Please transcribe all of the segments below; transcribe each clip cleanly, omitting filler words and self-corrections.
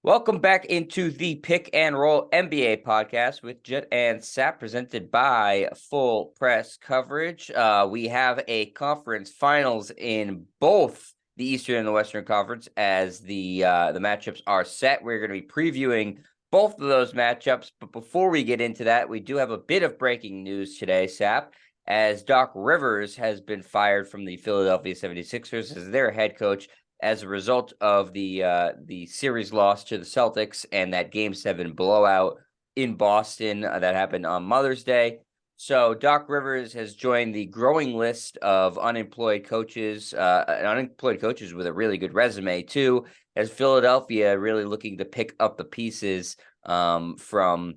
Welcome back into the Pick and Roll NBA podcast with Jet and Sap, presented by Full Press Coverage. We have a conference finals in both the Eastern and the Western Conference as the matchups are set. We're going to be previewing both of those matchups, but before we get into that, we do have a bit of breaking news today, Sap, as Doc Rivers has been fired from the Philadelphia 76ers as their head coach as a result of the series loss to the Celtics and that Game 7 blowout in Boston that happened on Mother's Day. So Doc Rivers has joined the growing list of unemployed coaches with a really good resume too, as Philadelphia really looking to pick up the pieces from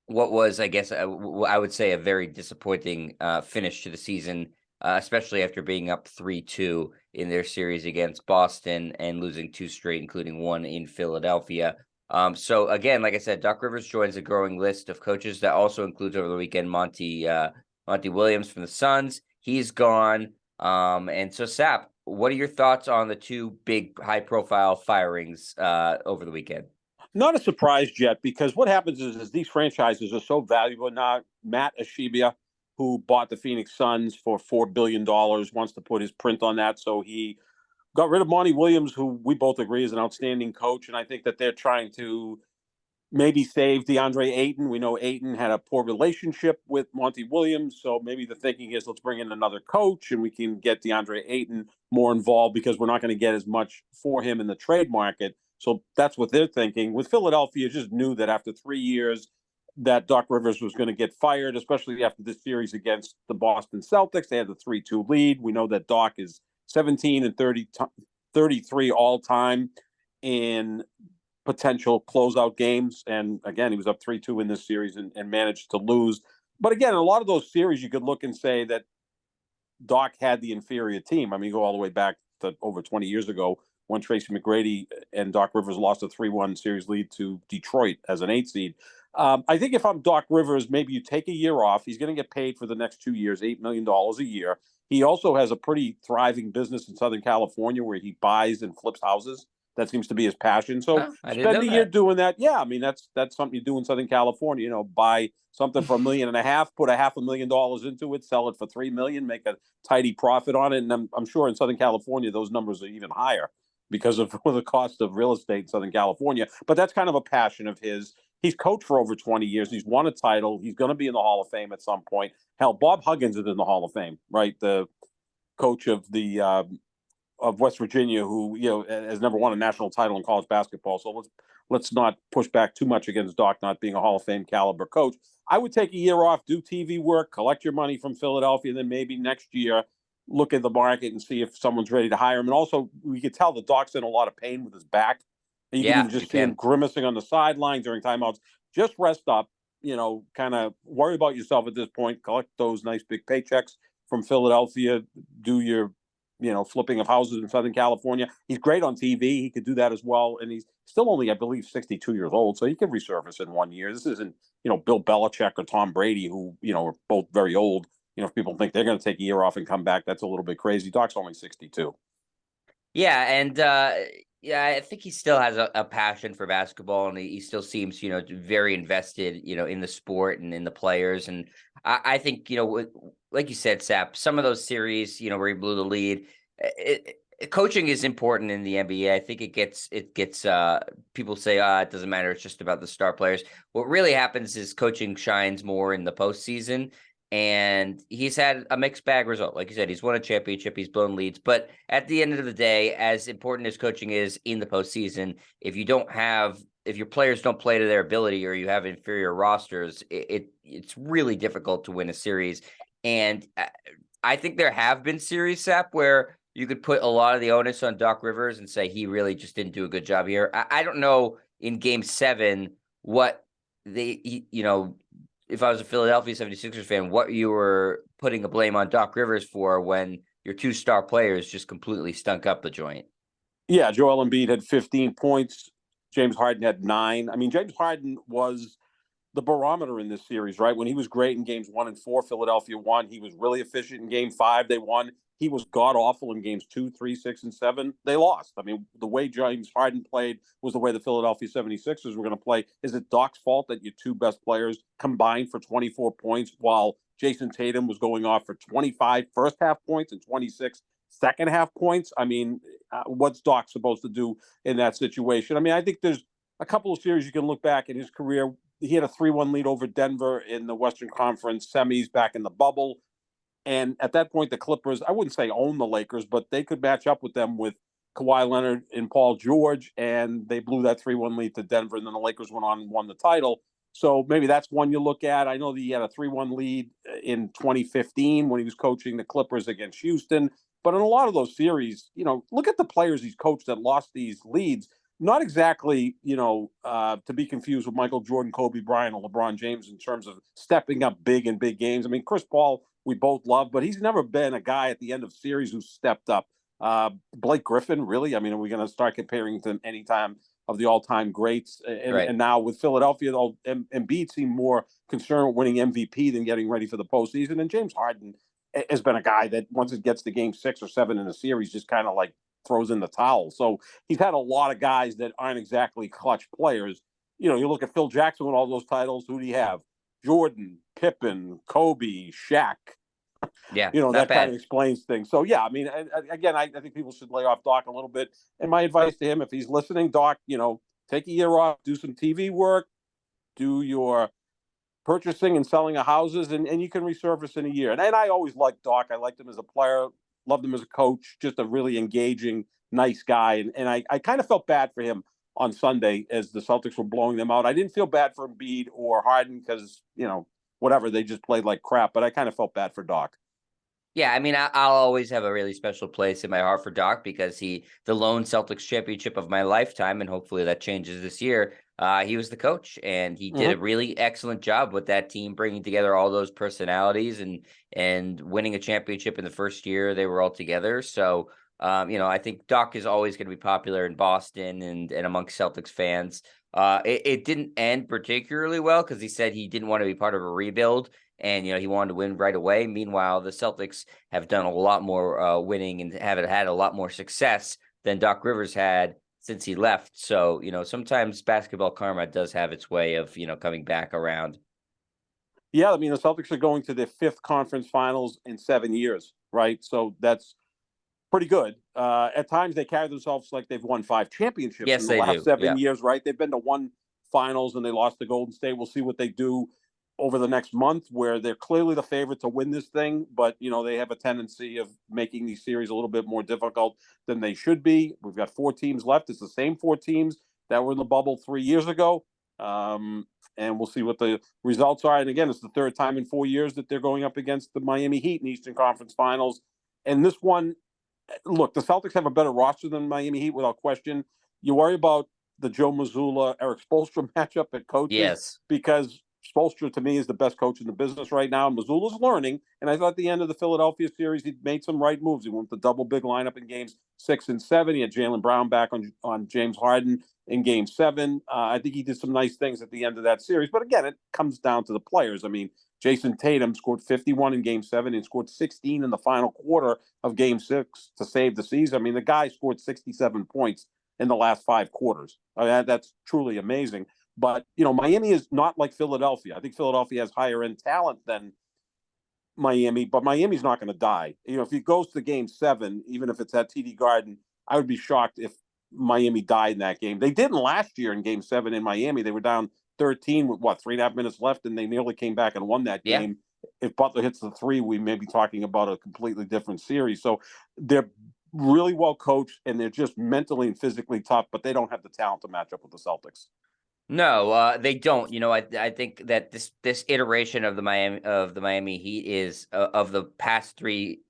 what was, I guess, I would say a very disappointing finish to the season, especially after being up 3-2 in their series against Boston and losing two straight, including one in Philadelphia. So again, like I said, Doc Rivers joins a growing list of coaches that also includes over the weekend Monty Williams from the Suns. He's gone. And so, Sap, what are your thoughts on the two big high-profile firings over the weekend? Not a surprise, Jet, because what happens is these franchises are so valuable now. Matt Ashibia, who bought the Phoenix Suns for $4 billion, wants to put his print on that. So he got rid of Monty Williams, who we both agree is an outstanding coach. And I think that they're trying to maybe save DeAndre Ayton. We know Ayton had a poor relationship with Monty Williams. So maybe the thinking is let's bring in another coach and we can get DeAndre Ayton more involved because we're not going to get as much for him in the trade market. So that's what they're thinking. With Philadelphia, just knew that after 3 years that Doc Rivers was going to get fired, especially after this series against the Boston Celtics. They had the 3-2 lead. We know that Doc is 17 and 33 all-time in potential closeout games. And again, he was up 3-2 in this series and managed to lose. But again, in a lot of those series, you could look and say that Doc had the inferior team. I mean, you go all the way back to over 20 years ago when Tracy McGrady and Doc Rivers lost a 3-1 series lead to Detroit as an 8 seed. I think if I'm Doc Rivers, maybe you take a year off. He's going to get paid for the next 2 years, $8 million a year. He also has a pretty thriving business in Southern California where he buys and flips houses. That seems to be his passion. So spend a year doing that. Yeah, I mean, that's something you do in Southern California. You know, buy something for $1.5 million, put $500,000 into it, sell it for $3 million, make a tidy profit on it. And I'm sure in Southern California, those numbers are even higher because of the cost of real estate in Southern California. But that's kind of a passion of his. He's coached for over 20 years. He's won a title. He's going to be in the Hall of Fame at some point. Hell, Bob Huggins is in the Hall of Fame, right? The coach of the of West Virginia, who has never won a national title in college basketball. So let's not push back too much against Doc not being a Hall of Fame caliber coach. I would take a year off, do TV work, collect your money from Philadelphia, and then maybe next year look at the market and see if someone's ready to hire him. And also, we could tell the Doc's in a lot of pain with his back. And you can even just see him grimacing on the sideline during timeouts. Just rest up, kind of worry about yourself at this point. Collect those nice big paychecks from Philadelphia. Do your, flipping of houses in Southern California. He's great on TV. He could do that as well. And he's still only, I believe, 62 years old. So he can resurface in 1 year. This isn't, Bill Belichick or Tom Brady, who, are both very old. If people think they're going to take a year off and come back, that's a little bit crazy. Doc's only 62. Yeah, and I think he still has a passion for basketball, and he still seems, very invested, in the sport and in the players. And I think, like you said, Sap, some of those series, where he blew the lead, coaching is important in the NBA. I think it gets people say, it doesn't matter. It's just about the star players. What really happens is coaching shines more in the postseason. And he's had a mixed bag result. Like you said, he's won a championship, he's blown leads. But at the end of the day, as important as coaching is in the postseason, if your players don't play to their ability or you have inferior rosters, it's really difficult to win a series. And I think there have been series, Sap, where you could put a lot of the onus on Doc Rivers and say he really just didn't do a good job here. I don't know in Game 7 what if I was a Philadelphia 76ers fan, what you were putting a blame on Doc Rivers for when your two star players just completely stunk up the joint. Yeah, Joel Embiid had 15 points. James Harden had 9. I mean, James Harden was the barometer in this series, right? When he was great in games 1 and 4, Philadelphia won. He was really efficient in game 5. They won. he was god awful in games 2, 3, 6, and 7. They lost. I mean, the way James Harden played was the way the Philadelphia 76ers were going to play. Is it Doc's fault that your two best players combined for 24 points while Jason Tatum was going off for 25 first half points and 26 second half points? I mean, what's Doc supposed to do in that situation? I mean, I think there's a couple of series you can look back in his career. He had a 3-1 lead over Denver in the Western Conference semis back in the bubble. And at that point, the Clippers, I wouldn't say own the Lakers, but they could match up with them with Kawhi Leonard and Paul George. And they blew that 3-1 lead to Denver. And then the Lakers went on and won the title. So maybe that's one you look at. I know that he had a 3-1 lead in 2015 when he was coaching the Clippers against Houston. But in a lot of those series, look at the players he's coached that lost these leads. Not exactly, to be confused with Michael Jordan, Kobe Bryant, or LeBron James in terms of stepping up big in big games. I mean, Chris Paul, we both love, but he's never been a guy at the end of series who stepped up. Blake Griffin, really? I mean, are we going to start comparing to any time of the all-time greats? And now with Philadelphia, Embiid seemed more concerned with winning MVP than getting ready for the postseason. And James Harden has been a guy that once it gets to game 6 or 7 in a series, just kind of like throws in the towel. So he's had a lot of guys that aren't exactly clutch players. You look at Phil Jackson with all those titles. Who do you have? Jordan, Pippen, Kobe, Shaq. Yeah, that kind of explains things. So, yeah, I mean, again, I think people should lay off Doc a little bit. And my advice to him, if he's listening, Doc, take a year off, do some TV work, do your purchasing and selling of houses, and you can resurface in a year. And I always liked Doc. I liked him as a player, loved him as a coach, just a really engaging, nice guy. And I kind of felt bad for him on Sunday as the Celtics were blowing them out. I didn't feel bad for Embiid or Harden because, whatever, they just played like crap. But I kind of felt bad for Doc. Yeah, I mean, I'll always have a really special place in my heart for Doc because the lone Celtics championship of my lifetime, and hopefully that changes this year. He was the coach, and he did a really excellent job with that team, bringing together all those personalities and winning a championship in the first year they were all together. So, I think Doc is always going to be popular in Boston and amongst Celtics fans. It didn't end particularly well because he said he didn't want to be part of a rebuild. And, he wanted to win right away. Meanwhile, the Celtics have done a lot more winning and have had a lot more success than Doc Rivers had since he left. So, sometimes basketball karma does have its way of, coming back around. Yeah, I mean, the Celtics are going to their 5th conference finals in 7 years, right? So that's pretty good. At times, they carry themselves like they've won 5 championships in the last 7 years, right? They've been to 1 finals and they lost to Golden State. We'll see what they do over the next month, where they're clearly the favorite to win this thing, but they have a tendency of making these series a little bit more difficult than they should be. We've got 4 teams left. It's the same 4 teams that were in the bubble 3 years ago. And we'll see what the results are. And again, it's the 3rd time in 4 years that they're going up against the Miami Heat in the Eastern Conference Finals. And this one, look, the Celtics have a better roster than Miami Heat without question. You worry about the Joe Mazzulla, Eric Spoelstra matchup at coaches, because Spoelstra, to me, is the best coach in the business right now. Mazzulla's learning, and I thought at the end of the Philadelphia series, he made some right moves. He went with the double big lineup in games 6 and 7. He had Jaylen Brown back on James Harden in game 7. I think he did some nice things at the end of that series. But again, it comes down to the players. I mean, Jason Tatum scored 51 in game 7 and scored 16 in the final quarter of game 6 to save the season. I mean, the guy scored 67 points in the last 5 quarters. I mean, that's truly amazing. But, Miami is not like Philadelphia. I think Philadelphia has higher end talent than Miami, but Miami's not going to die. If he goes to game 7, even if it's at TD Garden, I would be shocked if Miami died in that game. They didn't last year in game 7 in Miami. They were down 13 with 3.5 minutes left, and they nearly came back and won that game. If Butler hits the 3, we may be talking about a completely different series. So they're really well coached, and they're just mentally and physically tough, but they don't have the talent to match up with the Celtics. No, they don't. I think that this iteration of the Miami Heat is of the past 3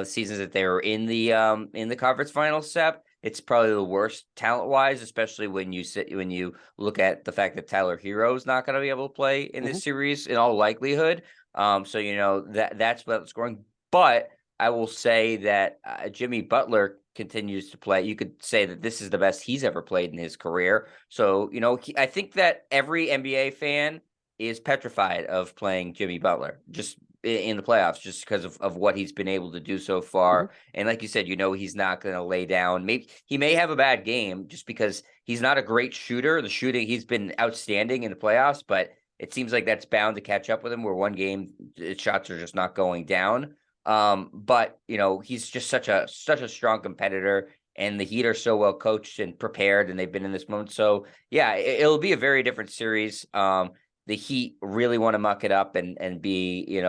seasons that they were in the conference finals. Sep, it's probably the worst talent wise, especially when you look at the fact that Tyler Hero is not going to be able to play in this series in all likelihood. So that's what's scoring. But I will say that Jimmy Butler continues to play. You could say that this is the best he's ever played in his career. So, I think that every NBA fan is petrified of playing Jimmy Butler. Just in the playoffs just because of what he's been able to do so far. Mhm. And like you said, he's not going to lay down. Maybe he may have a bad game just because he's not a great shooter. The shooting, he's been outstanding in the playoffs, but it seems like that's bound to catch up with him where one game shots are just not going down. But he's just such a strong competitor, and the Heat are so well coached and prepared, and they've been in this moment. So yeah, it'll be a very different series. The Heat really want to muck it up and be,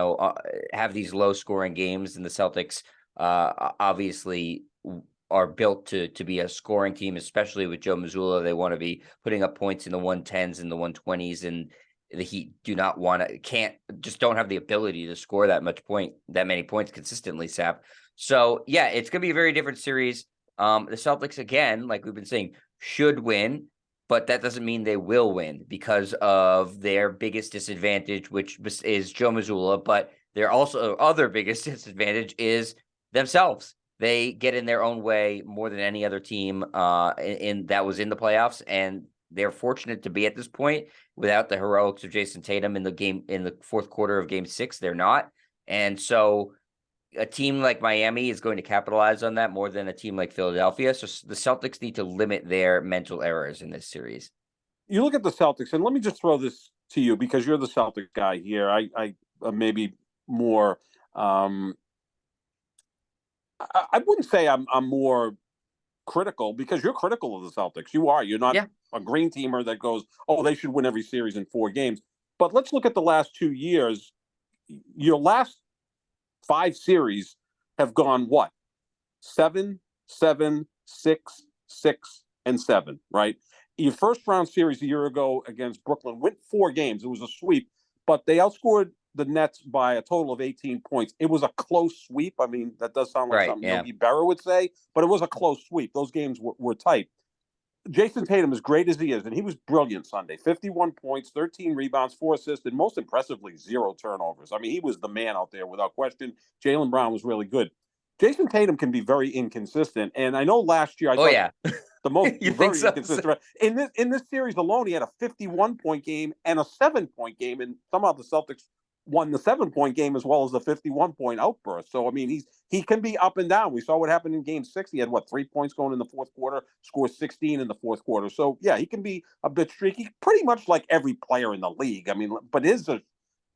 have these low scoring games, and the Celtics obviously are built to be a scoring team, especially with Joe Mazzulla. They want to be putting up points in the 110s and the 120s, and the Heat don't have the ability to score that many points consistently, Sap. So yeah, it's gonna be a very different series. The Celtics, again, like we've been saying, should win, but that doesn't mean they will win because of their biggest disadvantage, which is Joe Mazzulla. But their also other biggest disadvantage is themselves. They get in their own way more than any other team in that was in the playoffs, and they're fortunate to be at this point without the heroics of Jason Tatum in the fourth quarter of Game 6. They're not, and so a team like Miami is going to capitalize on that more than a team like Philadelphia. So the Celtics need to limit their mental errors in this series. You look at the Celtics, and let me just throw this to you because you're the Celtics guy here. I maybe more. I wouldn't say I'm more critical because you're critical of the Celtics. You are. You're not Yeah. a green teamer that goes, "Oh, they should win every series in 4 games." But let's look at the last 2 years. Your last 5 series have gone what? 7, 7, 6, 6, and 7, right? Your first round series a year ago against Brooklyn went 4 games. It was a sweep, but they outscored the Nets by a total of 18 points. It was a close sweep. I mean, that does sound like Right. something Yeah. Yogi Berra would say, but it was a close sweep. Those games were tight. Jason Tatum, as great as he is, and he was brilliant Sunday, 51 points, 13 rebounds, 4 assists, and most impressively, 0 turnovers. I mean, he was the man out there without question. Jaylen Brown was really good. Jason Tatum can be very inconsistent, and I know last year I Oh thought yeah. the most You think very so? inconsistent. In this series alone, he had a 51-point game and a 7-point game, and somehow the Celtics won the 7-point game as well as the 51-point outburst. So I mean, he can be up and down. We saw what happened in Game 6. He had 3 points going in the fourth quarter, scored 16 in the fourth quarter. So yeah, he can be a bit streaky, pretty much like every player in the league. I mean, but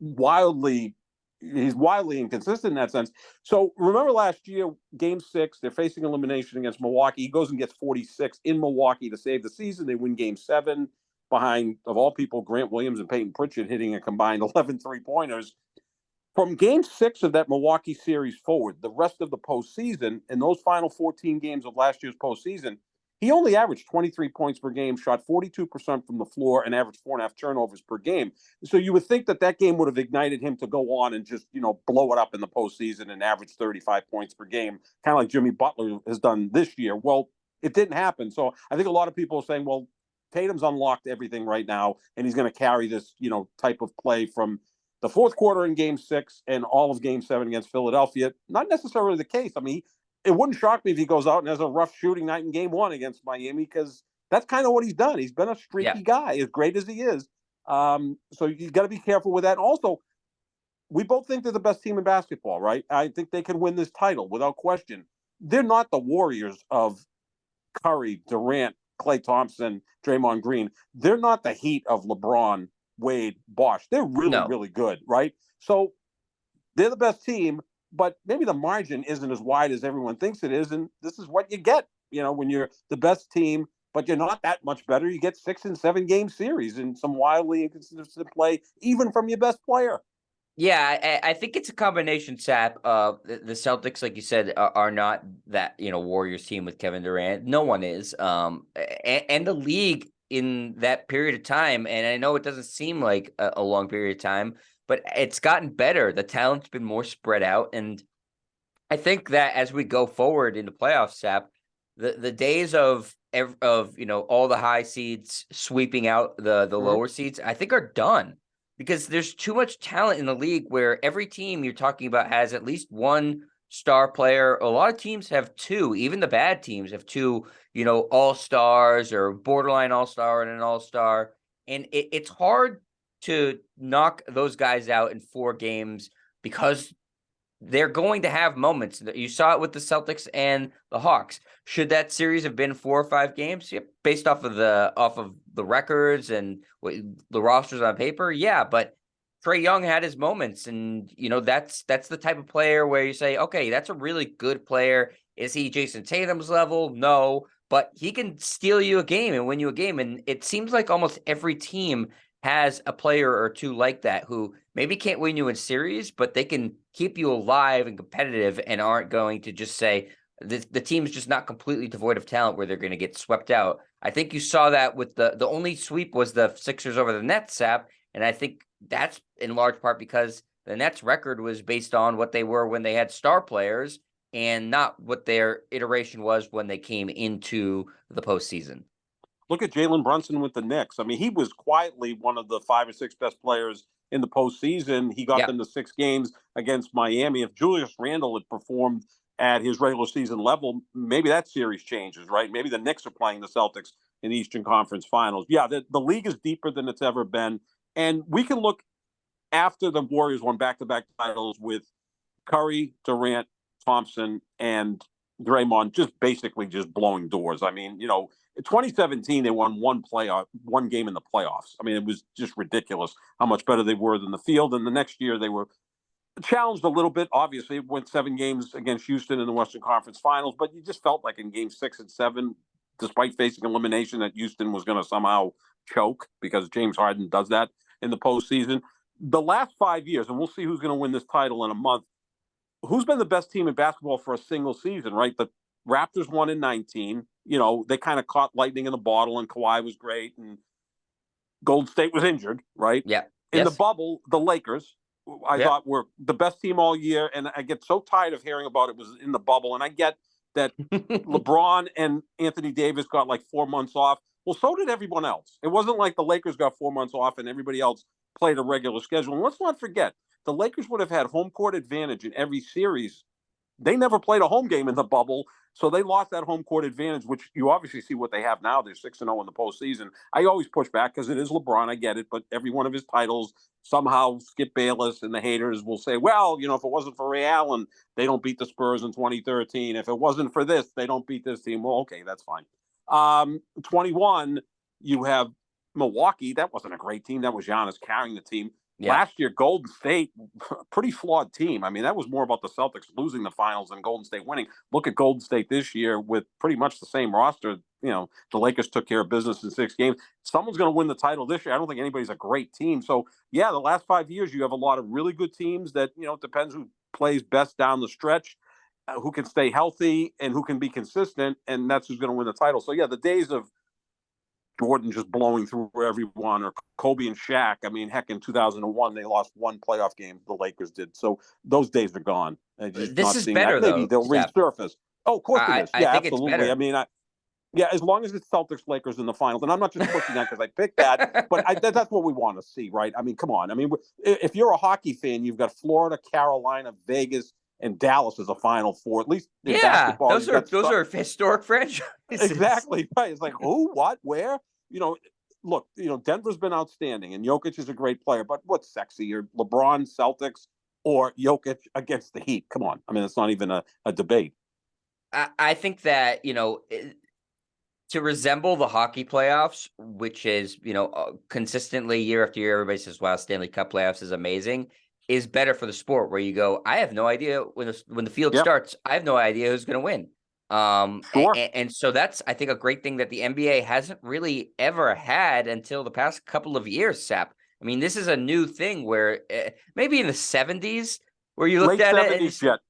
wildly he's wildly inconsistent in that sense. So remember last year, Game 6, they're facing elimination against Milwaukee. He goes and gets 46 in Milwaukee to save the season. They win Game 7 behind, of all people, Grant Williams and Peyton Pritchard hitting a combined 11 3-pointers. From Game 6 of that Milwaukee series forward, the rest of the postseason, in those final 14 games of last year's postseason, he only averaged 23 points per game, shot 42% from the floor, and averaged 4.5 turnovers per game. So you would think that game would have ignited him to go on and just, blow it up in the postseason and average 35 points per game, kind of like Jimmy Butler has done this year. Well, it didn't happen. So I think a lot of people are saying, well, Tatum's unlocked everything right now, and he's going to carry this, type of play from the fourth quarter in Game 6 and all of Game 7 against Philadelphia. Not necessarily the case. I mean, it wouldn't shock me if he goes out and has a rough shooting night in Game 1 against Miami, because that's kind of what he's done. He's been a streaky guy, as great as he is. So you got to be careful with that. Also, we both think they're the best team in basketball, right? I think they can win this title without question. They're not the Warriors of Curry, Durant, Klay Thompson, Draymond Green. They're not the Heat of LeBron, Wade, Bosh. They're really, really good, right? So they're the best team, but maybe the margin isn't as wide as everyone thinks it is. And this is what you get, when you're the best team, but you're not that much better. You get 6 and 7 game series and some wildly inconsistent play, even from your best player. Yeah, I think it's a combination, Sap. The Celtics, like you said, are not that Warriors team with Kevin Durant. No one is. And the league in that period of time, and I know it doesn't seem like a long period of time, but it's gotten better. The talent's been more spread out, and I think that as we go forward in the playoffs, Sap, the days of all the high seeds sweeping out the lower seeds, I think are done. Because there's too much talent in the league where every team you're talking about has at least one star player. A lot of teams have two. Even the bad teams have two, all-stars or borderline all-star and an all-star. And it's hard to knock those guys out in 4 games because they're going to have moments. You saw it with the Celtics and the Hawks. Should that series have been 4 or 5 games? Yep. Based off of the records and the rosters on paper, yeah. But Trae Young had his moments, and that's the type of player where you say, okay, that's a really good player. Is he Jason Tatum's level? No, but he can steal you a game and win you a game. And it seems like almost every team has a player or two like that who maybe can't win you in series, but they can keep you alive and competitive and aren't going to just say the team's just not completely devoid of talent where they're going to get swept out. I think you saw that with the only sweep was the Sixers over the Nets, Sap, and I think that's in large part because the Nets record was based on what they were when they had star players and not what their iteration was when they came into the postseason. Look at Jalen Brunson with the Knicks. I mean, he was quietly one of the 5 or 6 best players in the postseason. He got them to 6 games against Miami. If Julius Randle had performed at his regular season level, maybe that series changes, right? Maybe the Knicks are playing the Celtics in the Eastern Conference Finals. Yeah, the league is deeper than it's ever been. And we can look after the Warriors won back-to-back titles with Curry, Durant, Thompson, and Draymond just basically just blowing doors. I mean, in 2017, they won one game in the playoffs. I mean, it was just ridiculous how much better they were than the field. And the next year, they were challenged a little bit. Obviously, went 7 games against Houston in the Western Conference Finals, but you just felt like in game 6 and 7, despite facing elimination, that Houston was going to somehow choke because James Harden does that in the postseason. The last 5 years, and we'll see who's going to win this title in a month. Who's been the best team in basketball for a single season, right? The Raptors won in 19. They kind of caught lightning in the bottle, and Kawhi was great, and Golden State was injured, right? Yeah. In the bubble, the Lakers, I thought were the best team all year, and I get so tired of hearing about it was in the bubble, and I get that LeBron and Anthony Davis got like 4 months off. Well, so did everyone else. It wasn't like the Lakers got 4 months off and everybody else played a regular schedule. And let's not forget, the Lakers would have had home court advantage in every series. They never played a home game in the bubble, so they lost that home court advantage, which you obviously see what they have now. They're 6-0 in the postseason. I always push back because it is LeBron. I get it, but every one of his titles, somehow Skip Bayless and the haters will say, well, if it wasn't for Ray Allen, they don't beat the Spurs in 2013. If it wasn't for this, they don't beat this team. Well, okay, that's fine. 21, you have Milwaukee. That wasn't a great team. That was Giannis carrying the team. Yeah. Last year, Golden State, pretty flawed team. I mean, that was more about the Celtics losing the finals than Golden State winning. Look at Golden State this year with pretty much the same roster. The Lakers took care of business in 6 games. Someone's going to win the title this year. I don't think anybody's a great team. So, yeah, the last 5 years, you have a lot of really good teams that, it depends who plays best down the stretch, who can stay healthy and who can be consistent, and that's who's going to win the title. So, yeah, the days of Jordan just blowing through everyone, or Kobe and Shaq. I mean, heck, in 2001, they lost 1 playoff game. The Lakers did. So those days are gone. This is better, though. Maybe they'll resurface. Oh, of course it is. Yeah, I think absolutely. It's better. I mean, as long as it's Celtics Lakers in the finals, and I'm not just pushing that because I picked that, but that's what we want to see, right? I mean, come on. I mean, if you're a hockey fan, you've got Florida, Carolina, Vegas, and Dallas as a Final Four. At least in basketball, those are historic franchises. Exactly right. It's like who, what, where? Look, Denver's been outstanding, and Jokic is a great player. But what's sexier, LeBron, Celtics, or Jokic against the Heat? Come on. I mean, it's not even a debate. I think that to resemble the hockey playoffs, which is consistently year after year, everybody says, "Wow, Stanley Cup playoffs is amazing." Is better for the sport where you go, I have no idea when the field starts. I have no idea who's going to win. Sure. And so that's, I think, a great thing that the NBA hasn't really ever had until the past couple of years, Sap. I mean, this is a new thing where maybe in the 70s where you looked at it.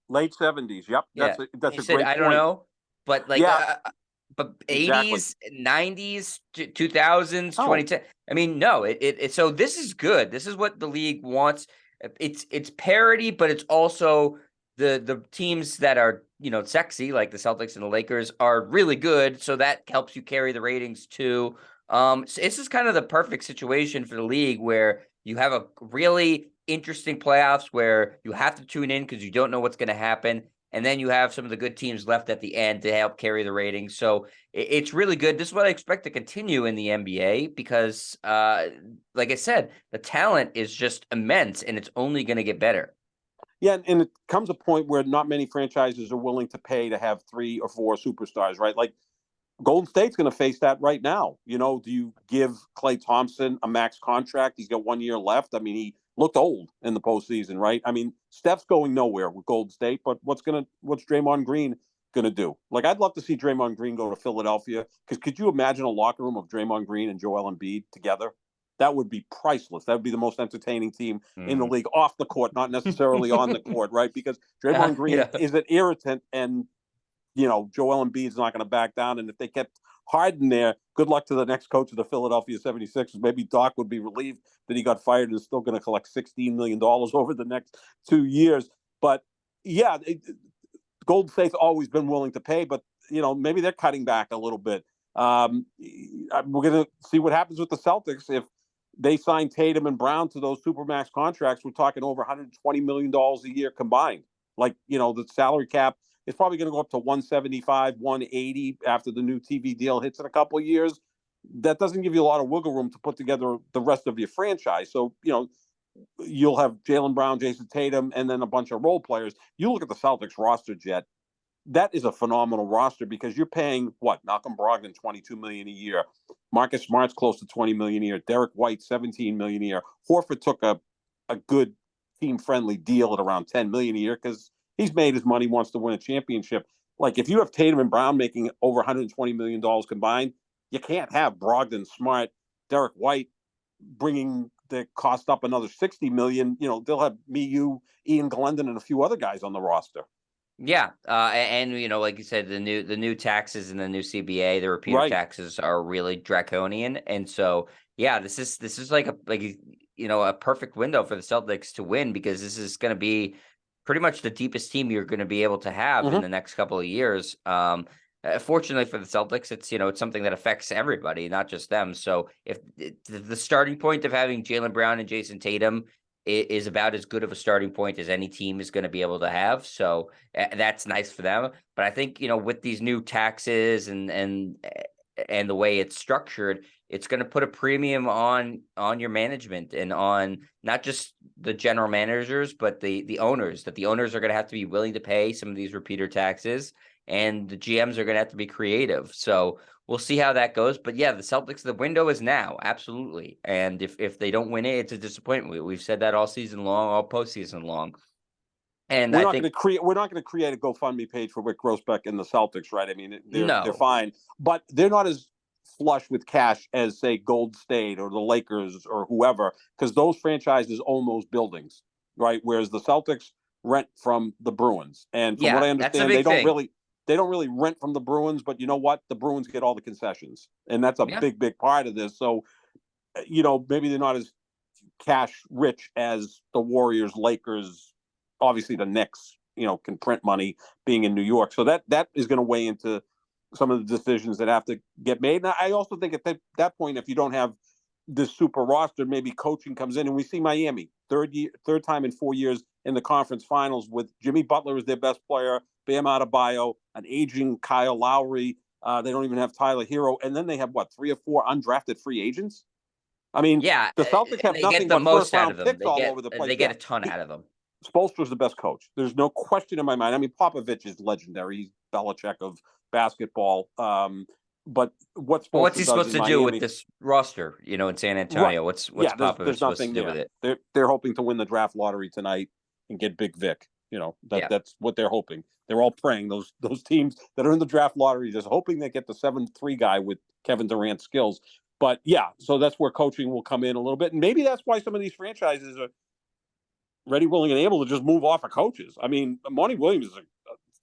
Late 70s. Yep. That's a great point. I don't know, but but 80s, 90s, 2000s, 2010. I mean, no, so this is good. This is what the league wants. It's parity, but it's also the teams that are sexy, like the Celtics and the Lakers, are really good, so that helps you carry the ratings too. So this is kind of the perfect situation for the league where you have a really interesting playoffs where you have to tune in because you don't know what's going to happen, and then you have some of the good teams left at the end to help carry the ratings. So it's really good. This is what I expect to continue in the NBA because, like I said, the talent is just immense, and it's only going to get better. Yeah, and it comes a point where not many franchises are willing to pay to have 3 or 4 superstars, right? Like Golden State's going to face that right now. Do you give Klay Thompson a max contract? He's got 1 year left. I mean, he looked old in the postseason, right? I mean, Steph's going nowhere with Golden State, but what's Draymond Green going to do? Like, I'd love to see Draymond Green go to Philadelphia, because could you imagine a locker room of Draymond Green and Joel Embiid together? That would be priceless. That would be the most entertaining team in the league off the court, not necessarily on the court, right? Because Draymond Green Yeah. is an irritant, and Joel Embiid's not going to back down. And if they kept Harden there, good luck to the next coach of the Philadelphia 76ers. Maybe Doc would be relieved that he got fired and is still going to collect $16 million over the next 2 years. But yeah, Golden State's always been willing to pay, but maybe they're cutting back a little bit. We're going to see what happens with the Celtics. If they sign Tatum and Brown to those supermax contracts, we're talking over $120 million a year combined. Like, the salary cap is probably going to go up to 175, 180 after the new TV deal hits in a couple of years. That doesn't give you a lot of wiggle room to put together the rest of your franchise. So, you'll have Jaylen Brown, Jason Tatum, and then a bunch of role players. You look at the Celtics roster, Jet. That is a phenomenal roster, because you're paying Malcolm Brogdon $22 million a year, Marcus Smart's close to $20 million a year, Derek White $17 million a year. Horford took a good team friendly deal at around $10 million a year, because he's made his money, wants to win a championship. Like, if you have Tatum and Brown making over $120 million combined, you can't have Brogdon, Smart, Derek White bringing the cost up another $60 million. They'll have me, you, Ian Glendon, and a few other guys on the roster. Yeah, and like you said, the new taxes and the new CBA, the repeater taxes are really draconian, and so yeah, this is like a perfect window for the Celtics to win, because this is going to be pretty much the deepest team you're going to be able to have in the next couple of years. Fortunately for the Celtics, it's something that affects everybody, not just them. So if the starting point of having Jaylen Brown and Jason Tatum is about as good of a starting point as any team is going to be able to have. So that's nice for them. But I think, with these new taxes and the way it's structured, it's going to put a premium on your management and on not just the general managers, but the owners, that the owners are going to have to be willing to pay some of these repeater taxes, and the GMs are going to have to be creative. So we'll see how that goes. But yeah, the Celtics, the window is now, absolutely. And if they don't win it, it's a disappointment. We've said that all season long, all postseason long. And we're not going to create a GoFundMe page for Rick Grossbeck and the Celtics, right? I mean, they're fine, but they're not as flush with cash as, say, Golden State or the Lakers or whoever, because those franchises own those buildings, right? Whereas the Celtics rent from the Bruins, and from what I understand, they don't really rent from the Bruins, but you know what? The Bruins get all the concessions, and that's a big part of this. So, maybe they're not as cash rich as the Warriors, Lakers, obviously the Knicks, can print money being in New York. So that is going to weigh into some of the decisions that have to get made. And I also think at that point, if you don't have this super roster, maybe coaching comes in, and we see Miami third time in 4 years in the conference finals with Jimmy Butler as their best player, Bam Adebayo, an aging Kyle Lowry. They don't even have Tyler Hero, and then they have 3 or 4 undrafted free agents. I mean, the Celtics have nothing but first-round picks all over the place. They get a ton out of them. Spoelstra's the best coach. There's no question in my mind. I mean, Popovich is legendary. He's Belichick of basketball. But what's he supposed to do with this roster, in San Antonio? Right. What's Popovich supposed to do with it? They're hoping to win the draft lottery tonight and get Big Vic. That's what they're hoping. They're all praying, those teams that are in the draft lottery, just hoping they get the 7-3 guy with Kevin Durant's skills. But yeah, so that's where coaching will come in a little bit. And maybe that's why some of these franchises are ready, willing, and able to just move off of coaches. I mean, Monty Williams is a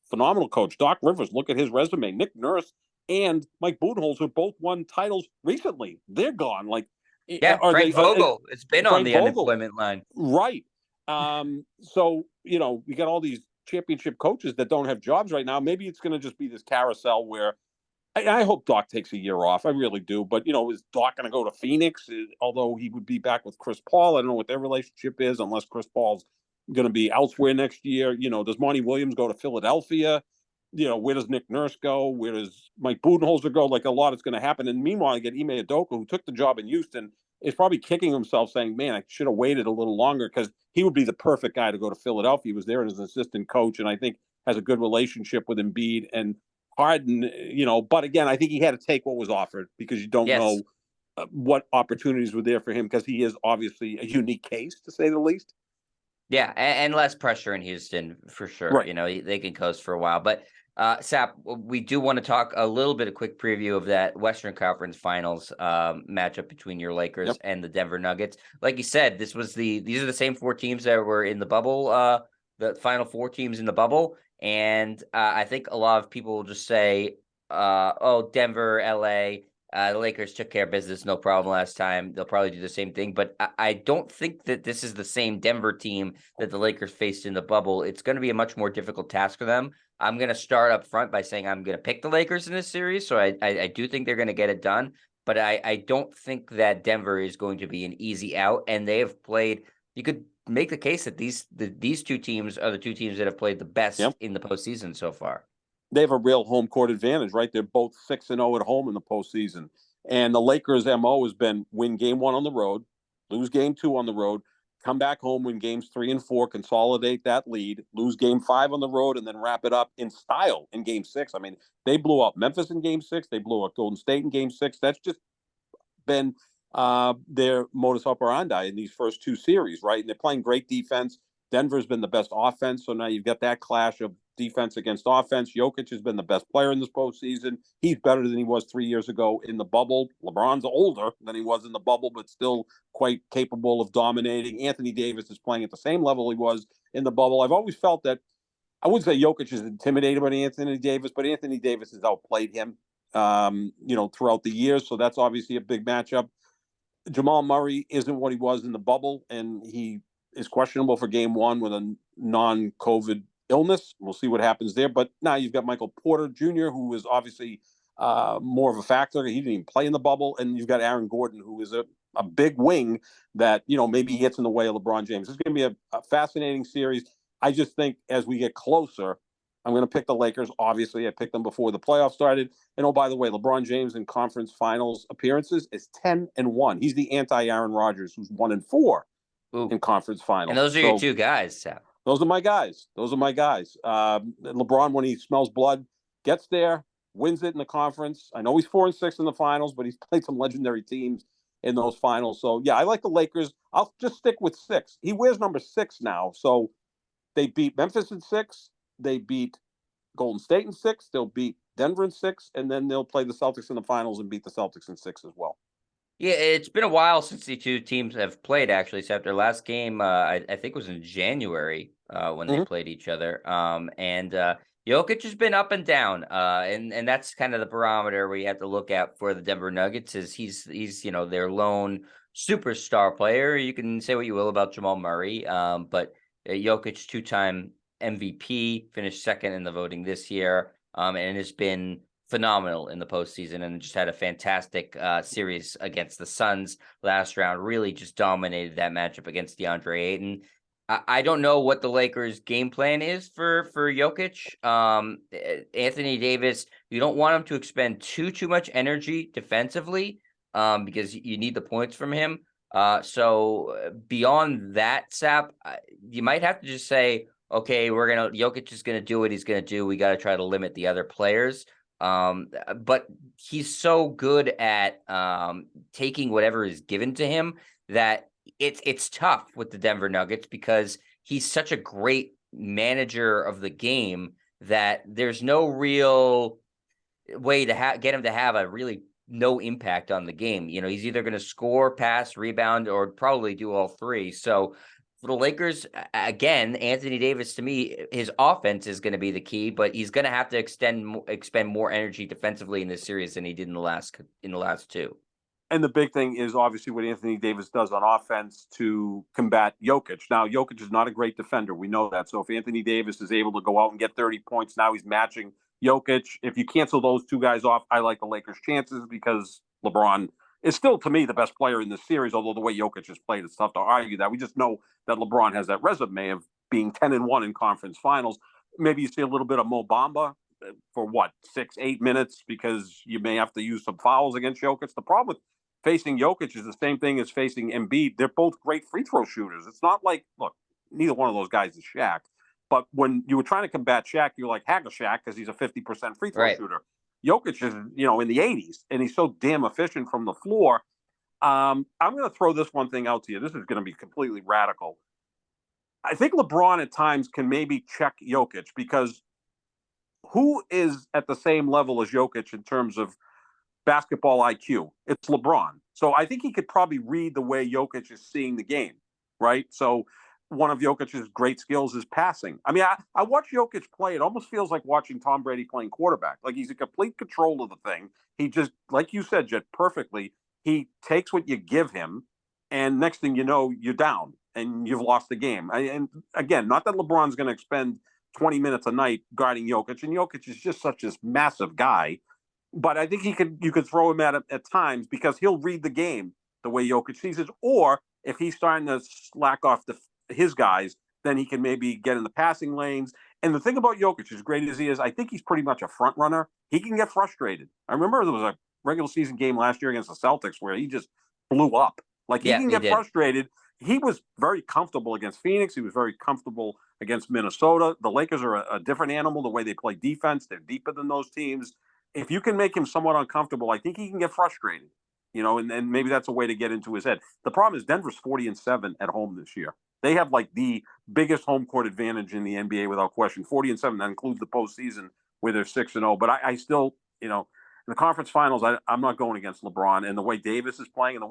phenomenal coach. Doc Rivers, look at his resume. Nick Nurse and Mike Budenholzer both won titles recently. They're gone. Frank Vogel. It's been on the unemployment line. Right. So, we got all these championship coaches that don't have jobs right now. Maybe it's going to just be this carousel where I hope Doc takes a year off. I really do. But, is Doc going to go to Phoenix? Although he would be back with Chris Paul. I don't know what their relationship is, unless Chris Paul's going to be elsewhere next year. Does Monty Williams go to Philadelphia? Where does Nick Nurse go? Where does Mike Budenholzer go? A lot is going to happen. And meanwhile, I get Ime Udoka, who took the job in Houston, is probably kicking himself saying, man, I should have waited a little longer, because he would be the perfect guy to go to Philadelphia. He was there as an assistant coach, and I think has a good relationship with Embiid and Harden, but again, I think he had to take what was offered, because you don't Yes. know what opportunities were there for him, because he is obviously a unique case, to say the least. Yeah, and less pressure in Houston for sure. Right. They can coast for a while. But Sap, we do want to talk a little bit, a quick preview of that Western Conference Finals matchup between your Lakers Yep. and the Denver Nuggets. Like you said, these are the same four teams that were in the bubble, the final four teams in the bubble. And I think a lot of people will just say, oh, Denver, LA. The Lakers took care of business, no problem last time. They'll probably do the same thing, but I don't think that this is the same Denver team that the Lakers faced in the bubble. It's going to be a much more difficult task for them. I'm going to start up front by saying I'm going to pick the Lakers in this series, so I do think they're going to get it done, but I don't think that Denver is going to be an easy out, and they have played. You could make the case that these two teams are the two teams that have played the best Yep. in the postseason so far. They have a real home court advantage, right? They're both 6-0 at home in the postseason. And the Lakers' MO has been win game one on the road, lose game two on the road, come back home, win games 3 and 4, consolidate that lead, lose game 5 on the road, and then wrap it up in style in game 6. I mean, they blew up Memphis in game 6. They blew up Golden State in game 6. That's just been their modus operandi in these first two series, right? And they're playing great defense. Denver's been the best offense, so now you've got that clash of defense against offense. Jokic has been the best player in this postseason. He's better than he was 3 years ago in the bubble. LeBron's older than he was in the bubble, but still quite capable of dominating. Anthony Davis is playing at the same level he was in the bubble. I've always felt that, I wouldn't say Jokic is intimidated by Anthony Davis, but Anthony Davis has outplayed him, throughout the years. So that's obviously a big matchup. Jamal Murray isn't what he was in the bubble, and he is questionable for game one with a non-COVID illness. We'll see what happens there. But now you've got Michael Porter Jr., who is obviously more of a factor. He didn't even play in the bubble. And you've got Aaron Gordon, who is a big wing that, maybe gets in the way of LeBron James. It's going to be a fascinating series. I just think as we get closer, I'm going to pick the Lakers. Obviously, I picked them before the playoffs started. And oh, by the way, LeBron James in conference finals appearances is 10-1. He's the anti-Aaron Rodgers, who's 1-4 in conference finals. And those are your two guys, Sap. Those are my guys. LeBron, when he smells blood, gets there, wins it in the conference. I know he's 4-6 in the finals, but he's played some legendary teams in those finals. So yeah, I like the Lakers. I'll just stick with 6. He wears number 6 now. So they beat Memphis in 6. They beat Golden State in 6. They'll beat Denver in 6, and then they'll play the Celtics in the finals and beat the Celtics in 6 as well. Yeah, it's been a while since the two teams have played, actually, except their last game, I think was in January when they played each other. And Jokic has been up and down, and that's kind of the barometer we have to look at for the Denver Nuggets. Is he's their lone superstar player. You can say what you will about Jamal Murray, but Jokic, two-time MVP, finished second in the voting this year, and has been phenomenal in the postseason, and just had a fantastic series against the Suns last round. Really just dominated that matchup against DeAndre Ayton. I don't know what the Lakers' game plan is for Jokic. Anthony Davis, you don't want him to expend too much energy defensively, because you need the points from him. So beyond that, Sap, you might have to just say, okay, Jokic is gonna do what he's gonna do. We got to try to limit the other players. But he's so good at taking whatever is given to him that it's tough with the Denver Nuggets, because he's such a great manager of the game that there's no real way to get him to have a really no impact on the game. He's either going to score, pass, rebound, or probably do all three. So for the Lakers, again, Anthony Davis, to me, his offense is going to be the key, but he's going to have to expend more energy defensively in this series than he did in the last two. And the big thing is obviously what Anthony Davis does on offense to combat Jokic. Now, Jokic is not a great defender. We know that. So if Anthony Davis is able to go out and get 30 points, now he's matching Jokic. If you cancel those two guys off, I like the Lakers' chances, because LeBron is still, to me, the best player in this series, although the way Jokic has played, it's tough to argue that. We just know that LeBron has that resume of being 10-1 in conference finals. Maybe you see a little bit of Mo Bamba for 6-8 minutes, because you may have to use some fouls against Jokic. The problem with facing Jokic is the same thing as facing Embiid. They're both great free throw shooters. It's not like, look, neither one of those guys is Shaq. But when you were trying to combat Shaq, you're like, hack a Shaq because he's a 50% free throw Right. shooter. Jokic is, in the 80s, and he's so damn efficient from the floor. I'm going to throw this one thing out to you. This is going to be completely radical. I think LeBron at times can maybe check Jokic because who is at the same level as Jokic in terms of basketball IQ? It's LeBron. So I think he could probably read the way Jokic is seeing the game, right? So one of Jokic's great skills is passing. I mean, I watch Jokic play. It almost feels like watching Tom Brady playing quarterback. Like he's in complete control of the thing. He just, like you said, Jet, perfectly, he takes what you give him, and next thing you know, you're down and you've lost the game. And again, not that LeBron's going to expend 20 minutes a night guarding Jokic, and Jokic is just such a massive guy. But I think you could throw him at times because he'll read the game the way Jokic sees it. Or if he's starting to slack off his guys, then he can maybe get in the passing lanes. And the thing about Jokic, as great as he is, I think he's pretty much a front runner. He can get frustrated. I remember there was a regular season game last year against the Celtics where he just blew up. Like he can get frustrated. He was very comfortable against Phoenix. He was very comfortable against Minnesota. The Lakers are a different animal, the way they play defense. They're deeper than those teams. If you can make him somewhat uncomfortable, I think he can get frustrated, and maybe that's a way to get into his head. The problem is Denver's 40-7 at home this year. They have like the biggest home court advantage in the NBA without question. 40-7, that includes the postseason where they're 6-0. But I still, in the conference finals, I'm not going against LeBron. And the way Davis is playing, and the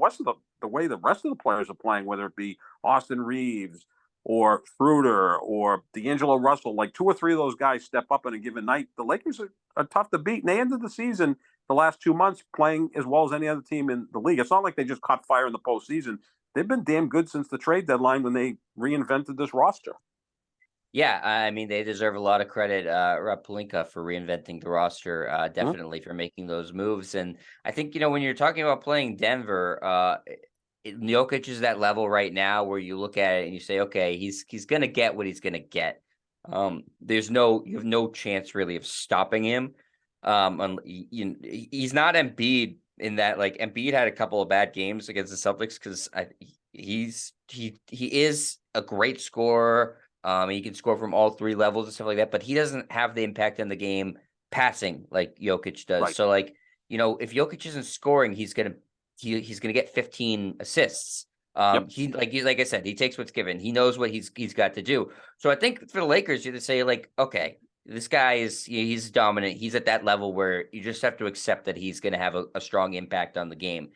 way the rest of the players are playing, whether it be Austin Reeves or Fruiter or D'Angelo Russell, like 2 or 3 of those guys step up on a given night. The Lakers are tough to beat. And they ended the season the last 2 months playing as well as any other team in the league. It's not like they just caught fire in the postseason. They've been damn good since the trade deadline when they reinvented this roster. Yeah, I mean, they deserve a lot of credit, Rob Pelinka, for reinventing the roster, definitely for making those moves. And I think, when you're talking about playing Denver, Jokic is that level right now where you look at it and you say, okay, he's going to get what he's going to get. You have no chance really of stopping him. He's not Embiid in that, like, Embiid had a couple of bad games against the Celtics because he is a great scorer. He can score from all 3 levels and stuff like that, but he doesn't have the impact in the game passing like Jokic does. Right. So, like, if Jokic isn't scoring, he's gonna get 15 assists. Yep. Like I said, he takes what's given. He knows what he's got to do. So I think for the Lakers, you have to say, like, okay, this guy he's dominant. He's at that level where you just have to accept that he's going to have a strong impact on the game.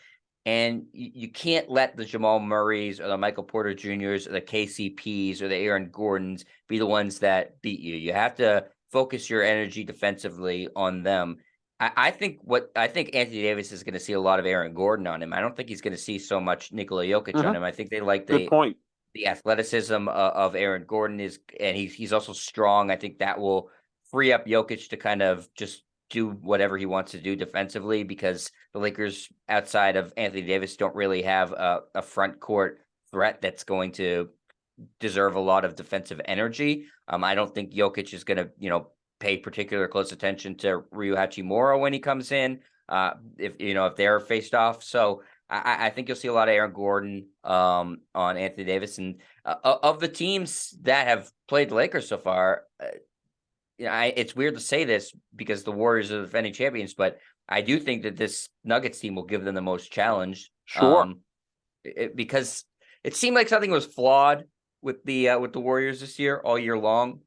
And you can't let the Jamal Murrays or the Michael Porter Jr.'s or the KCPs or the Aaron Gordons be the ones that beat you. You have to focus your energy defensively on them. I think Anthony Davis is going to see a lot of Aaron Gordon on him. I don't think he's going to see so much Nikola Jokic on him. I think they like Good point. The athleticism of Aaron Gordon and he's also strong. I think that will free up Jokic to kind of just do whatever he wants to do defensively, because the Lakers outside of Anthony Davis don't really have a front court threat that's going to deserve a lot of defensive energy. I don't think Jokic is going to, pay particular close attention to Ryu Hachimura when he comes in, if they're faced off. So I think you'll see a lot of Aaron Gordon on Anthony Davis. And of the teams that have played the Lakers so far, it's weird to say this because the Warriors are the defending champions, but I do think that this Nuggets team will give them the most challenge. Sure. Because it seemed like something was flawed with the Warriors this year all year long.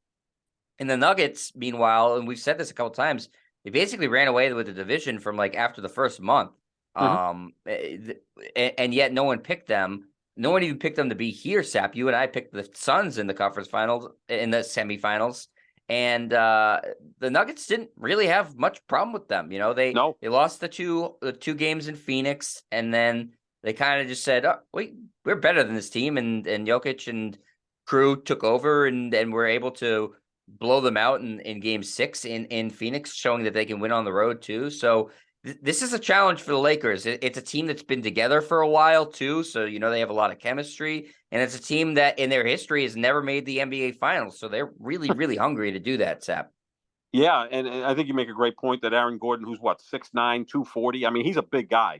And the Nuggets, meanwhile, and we've said this a couple times, they basically ran away with the division from like after the first month. And yet no one picked them. No one even picked them to be here, Sap. You and I picked the Suns in the conference finals, in the semifinals. And the Nuggets didn't really have much problem with them. They lost the two games in Phoenix, and then they kind of just said, "Oh, we're better than this team." And Jokic and crew took over, and were able to blow them out in Game 6 in Phoenix, showing that they can win on the road too. So this is a challenge for the Lakers. It's a team that's been together for a while too, so they have a lot of chemistry, and it's a team that in their history has never made the NBA Finals. So they're really, really hungry to do that, Sap. Yeah, and I think you make a great point that Aaron Gordon, who's 6'9", 240. I mean, he's a big guy.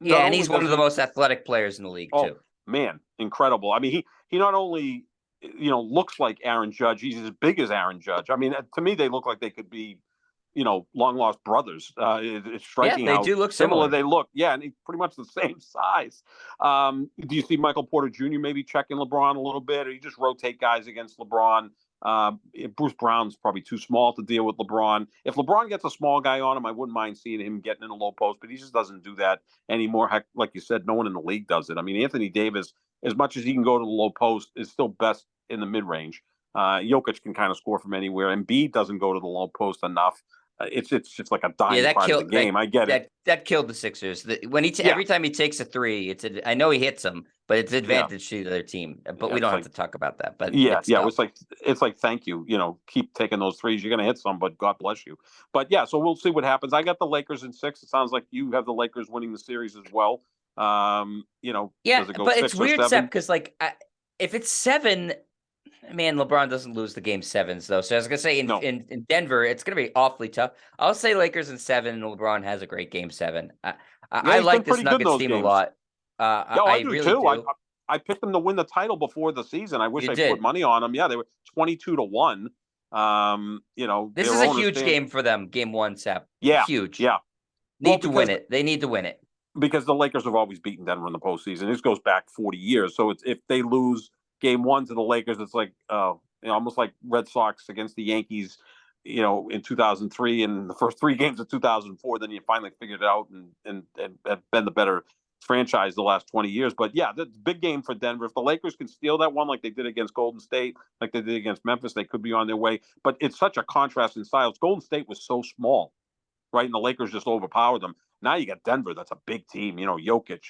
Yeah, Not and only he's one does of the he, most athletic players in the league oh too. man, incredible. I mean, he not only looks like Aaron Judge, he's as big as Aaron Judge. I mean, to me, they look like they could be long lost brothers. It's Yeah, striking they how do look similar similar. they look. Yeah, and he's pretty much the same size. Do you see Michael Porter Jr. maybe checking LeBron a little bit, or you just rotate guys against LeBron? Bruce Brown's probably too small to deal with LeBron. If LeBron gets a small guy on him, I wouldn't mind seeing him getting in a low post, but he just doesn't do that anymore. Heck, like you said, no one in the league does it. I mean, Anthony Davis, as much as he can go to the low post, is still best in the mid range. Jokic can kind of score from anywhere. Embiid doesn't go to the low post enough. It's just like a Yeah, dying that part of the killed game. I get it. that killed the Sixers. When Yeah, every time he takes a three, I know he hits them, but it's yeah, advantage to the other team. But yeah. we don't It's have like to talk about that. But yeah, it's yeah. tough. It's like thank you. Keep taking those threes. You're gonna hit some, but God bless you. But yeah, so we'll see what happens. I got the Lakers in 6. It sounds like you have the Lakers winning the series as well. Yeah, Does it go but it's 6 or weird, Sep, 7? because if it's 7, man, LeBron doesn't lose the game 7s though. So I was gonna say No, in Denver, it's gonna be awfully tough. I'll say Lakers in 7, and LeBron has a great game 7. yeah, I he's been like this pretty good in Nuggets those team a games. lot. Yeah, I I do really too. do. I picked them to win the title before the season. I wish You I put did. money on them. Yeah, they were 22-1. This Their is a owners huge stand. game for them. Game 1, Sep. Yeah, Huge. yeah. Well, Need to win it. They need to win it. because the Lakers have always beaten Denver in the postseason. This goes back 40 years. So it's if they lose game 1 to the Lakers, it's like almost like Red Sox against the Yankees, in 2003 and the first 3 games of 2004. Then you finally figured it out and have been the better franchise the last 20 years. But yeah, the big game for Denver. If the Lakers can steal that one like they did against Golden State, like they did against Memphis, they could be on their way. But it's such a contrast in styles. Golden State was so small, right? And the Lakers just overpowered them. Now you got Denver. That's a big team. Jokic,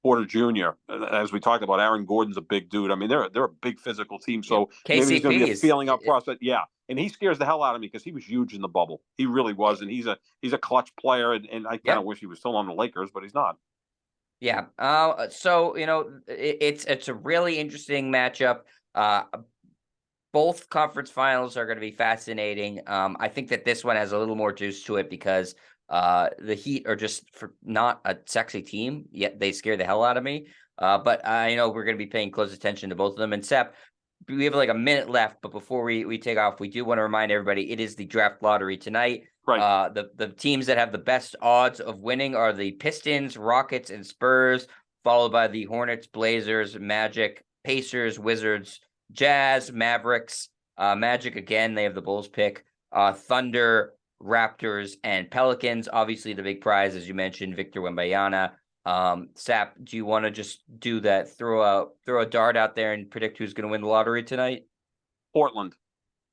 Porter Jr. As we talked about, Aaron Gordon's a big dude. I mean, they're a big physical team. Yep. So maybe he's going to KCP be a is feeling out process. Yeah, and he scares the hell out of me because he was huge in the bubble. He really was, and he's a clutch player. And I kind of yeah. wish he was still on the Lakers, but he's not. Yeah. So it's a really interesting matchup. Both conference finals are going to be fascinating. I think that this one has a little more juice to it because the Heat are just not a sexy team, yet they scare the hell out of me. But I know we're going to be paying close attention to both of them. And Sep, we have like a minute left, but before we take off, we do want to remind everybody it is the draft lottery tonight. Right. The teams that have the best odds of winning are the Pistons, Rockets, and Spurs, followed by the Hornets, Blazers, Magic, Pacers, Wizards, Jazz, Mavericks, Magic again. They have the Bulls pick. Thunder, Raptors, and Pelicans. Obviously, the big prize, as you mentioned, Victor Wembanyama. Sap, do you want to just do that? Throw a dart out there and predict who's going to win the lottery tonight? Portland,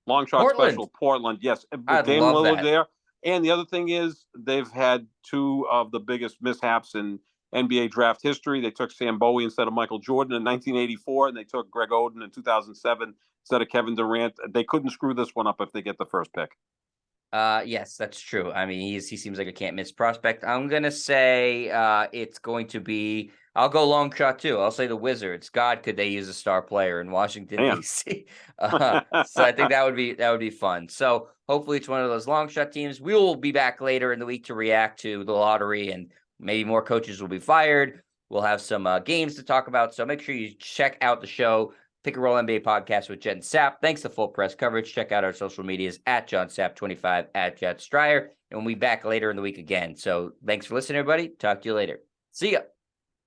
long shot Portland. special. Portland, yes. I Dame love Lillard that. there. And the other thing is they've had 2 of the biggest mishaps in NBA draft history. They took Sam Bowie instead of Michael Jordan in 1984, and they took Greg Oden in 2007 instead of Kevin Durant. They couldn't screw this one up if they get the first pick. Yes, that's true. I mean, he seems like a can't miss prospect. I'm gonna say it's going to be. I'll go long shot too. I'll say the Wizards. God, could they use a star player in Washington D.C. So I think that would be fun. So hopefully it's one of those long shot teams. We will be back later in the week to react to the lottery, and maybe more coaches will be fired. We'll have some games to talk about. So make sure you check out the show. Pick and Roll NBA podcast with Jet and Sap. Thanks to Full Press Coverage. Check out our social medias at JohnSap25, at Jet Stryer. And we'll be back later in the week again. So thanks for listening, everybody. Talk to you later. See ya.